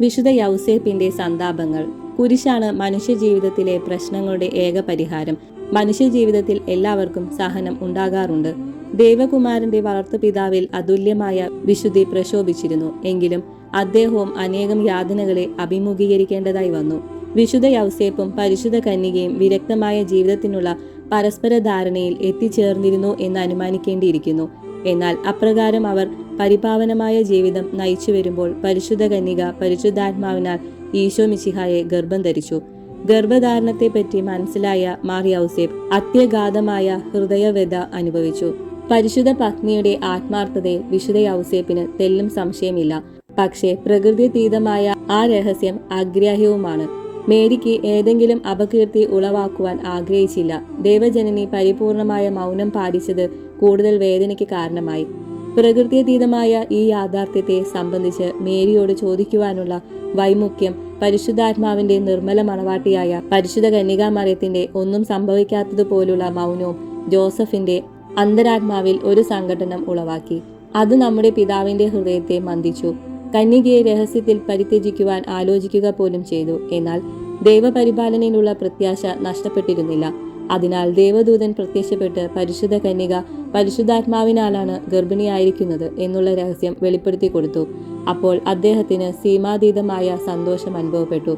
വിശുദ്ധ യൗസേപ്പിന്റെ സന്താപങ്ങൾ. കുരിശാണ് മനുഷ്യജീവിതത്തിലെ പ്രശ്നങ്ങളുടെ ഏക പരിഹാരം. മനുഷ്യജീവിതത്തിൽ എല്ലാവർക്കും സഹനം ഉണ്ടാകാറുണ്ട്. ദേവകുമാരന്റെ വളർത്തുപിതാവിൽ അതുല്യമായ വിശുദ്ധി പ്രശോഭിച്ചിരുന്നു. എങ്കിലും അദ്ദേഹവും അനേകം യാതനകളെ അഭിമുഖീകരിക്കേണ്ടതായി വന്നു. വിശുദ്ധ യൗസേപ്പും പരിശുദ്ധ കന്യകയും വിരക്തമായ ജീവിതത്തിനുള്ള പരസ്പര ധാരണയിൽ എത്തിച്ചേർന്നിരുന്നു എന്ന് അനുമാനിക്കേണ്ടിയിരിക്കുന്നു. എന്നാൽ അപ്രകാരം അവർ പരിപാവനമായ ജീവിതം നയിച്ചു വരുമ്പോൾ പരിശുദ്ധ കന്യക പരിശുദ്ധാത്മാവിനാൽ ഈശോ മിശിഹായെ ഗർഭം ധരിച്ചു. ഗർഭധാരണത്തെപ്പറ്റി മനസ്സിലായ മാർ യൗസേപ്പ് അത്യഗാധമായ ഹൃദയവ്യഥ അനുഭവിച്ചു. പരിശുദ്ധ പത്നിയുടെ ആത്മാർത്ഥതയിൽ വിശുദ്ധ യൗസേപ്പിന് തെല്ലും സംശയമില്ല. പക്ഷേ പ്രകൃതിതീതമായ ആ രഹസ്യം അഗ്രാഹ്യവുമാണ്. മേരിക്ക് ഏതെങ്കിലും അപകീർത്തി ഉളവാക്കുവാൻ ആഗ്രഹിച്ചില്ല. ദേവജനനി പരിപൂർണമായ മൗനം പാലിച്ചത് കൂടുതൽ വേദനയ്ക്ക് കാരണമായി. പ്രകൃതിതീതമായ ഈ യാഥാർത്ഥ്യത്തെ സംബന്ധിച്ച് മേരിയോട് ചോദിക്കുവാനുള്ള വൈമുഖ്യം പരിശുദ്ധാത്മാവിന്റെ നിർമ്മല മണവാട്ടിയായ പരിശുദ്ധ കന്യകാമറിയത്തിന്റെ ഒന്നും സംഭവിക്കാത്തതുപോലുള്ള മൗനവും ജോസഫിന്റെ അന്തരാത്മാവിൽ ഒരു സംഘടനം ഉളവാക്കി. അത് നമ്മുടെ പിതാവിന്റെ ഹൃദയത്തെ മന്ദിച്ചു. കന്യകയെ രഹസ്യത്തിൽ പരിത്യജിക്കുവാൻ ആലോചിക്കുക പോലും ചെയ്തു. എന്നാൽ ദൈവപരിപാലനയിലുള്ള പ്രത്യാശ നഷ്ടപ്പെട്ടിരുന്നില്ല. അതിനാൽ ദേവദൂതൻ പ്രത്യക്ഷപ്പെട്ട് പരിശുദ്ധ കന്യക പരിശുദ്ധാത്മാവിനാലാണ് ഗർഭിണിയായിരിക്കുന്നത് എന്നുള്ള രഹസ്യം വെളിപ്പെടുത്തി കൊടുത്തു. അപ്പോൾ അദ്ദേഹത്തിന് സീമാതീതമായ സന്തോഷം അനുഭവപ്പെട്ടു.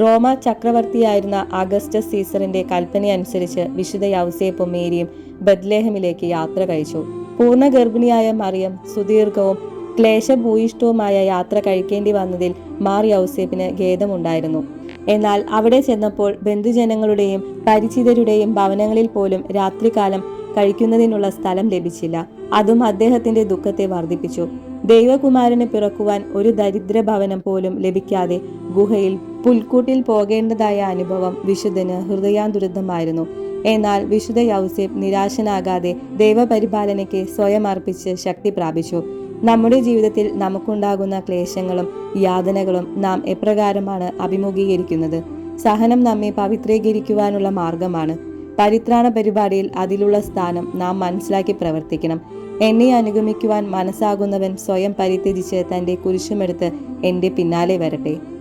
റോമ ചക്രവർത്തിയായിരുന്ന അഗസ്റ്റസ് സീസറിന്റെ കൽപ്പനയനുസരിച്ച് വിശുദ്ധ യൗസേപ്പും മേരിയും ബത്ലഹേമിലേക്ക് യാത്ര കഴിച്ചു. പൂർണ്ണ ഗർഭിണിയായ മറിയം സുദീർഘവും ക്ലേശഭൂയിഷ്ടവുമായ യാത്ര കഴിക്കേണ്ടി വന്നതിൽ മാർ യൗസേപ്പിന് ഖേദമുണ്ടായിരുന്നു. എന്നാൽ അവിടെ ചെന്നപ്പോൾ ബന്ധുജനങ്ങളുടെയും പരിചിതരുടെയും ഭവനങ്ങളിൽ പോലും രാത്രികാലം കഴിക്കുന്നതിനുള്ള സ്ഥലം ലഭിച്ചില്ല. അതും അദ്ദേഹത്തിന്റെ ദുഃഖത്തെ വർദ്ധിപ്പിച്ചു. ദൈവകുമാരന് പിറക്കുവാൻ ഒരു ദരിദ്ര ഭവനം പോലും ലഭിക്കാതെ ഗുഹയിൽ പുൽക്കൂട്ടിൽ പോകേണ്ടതായ അനുഭവം വിശുദ്ധന് ഹൃദയാന്തുരമായിരുന്നു. എന്നാൽ വിശുദ്ധ യൗസേപ്പ് നിരാശനാകാതെ ദൈവപരിപാലനയ്ക്ക് സ്വയം അർപ്പിച്ച് ശക്തി പ്രാപിച്ചു. നമ്മുടെ ജീവിതത്തിൽ നമുക്കുണ്ടാകുന്ന ക്ലേശങ്ങളും യാതനകളും നാം എപ്രകാരമാണ് അഭിമുഖീകരിക്കുന്നത്? സഹനം നമ്മെ പവിത്രീകരിക്കുവാനുള്ള മാർഗമാണ്. പരിത്രാണ പരിപാടിയിൽ അതിലുള്ള സ്ഥാനം നാം മനസ്സിലാക്കി പ്രവർത്തിക്കണം. എന്നെ അനുഗമിക്കുവാൻ മനസ്സാകുന്നവൻ സ്വയം പരിത്യജിച്ച് തന്റെ കുരിശുമെടുത്ത് എൻ്റെ പിന്നാലെ വരട്ടെ.